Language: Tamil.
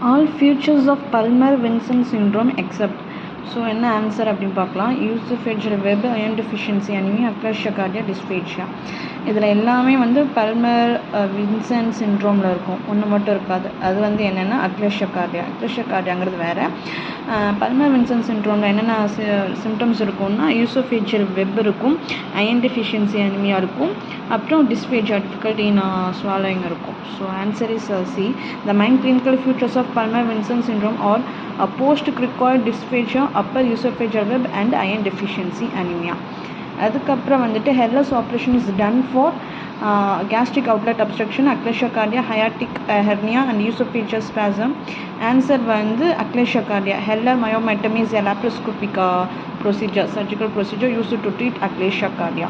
All features of Palmer-Vinson syndrome except. So என்ன ஆன்சர் அப்படின்னு பார்க்கலாம். யூசுஃபேஜர் web, iron deficiency anaemia, அக்லேஷியா Cardia, dysphagia. இதில் எல்லாமே வந்து பல்மர் வின்சன் சிண்ட்ரோமில் இருக்கும், ஒன்று மட்டும் இருக்காது. அது வந்து என்னென்னா அக்லேஷியா கார்டியா. அக்லேஷியா கார்டியாங்கிறது வேறு. பல்மர் வின்சன் சிண்ட்ரோமில் என்னென்ன சிம்டம்ஸ் இருக்கும்னா யூசுஃபேஜர் வெப் இருக்கும், அயன் டெஃபிஷியன்சி அனிமியா இருக்கும், அப்புறம் டிஸ்பேஜியா டிஃபிகல்ட்டி இன் ஸ்வாலோயிங் இருக்கும். So answer is C. The main clinical features of Plummer Vinson syndrome are post cricoid dysphagia, upper oesophageal web and iron deficiency anaemia. அதுக்கப்புறம் வந்துட்டு Heller's operation is done for gastric outlet obstruction, achalasia cardia, hiatus hernia and oesophageal spasm. Answer வந்து achalasia cardia. Heller myotomy is a laparoscopic procedure, surgical procedure used to treat அக்லேஷியா Cardia.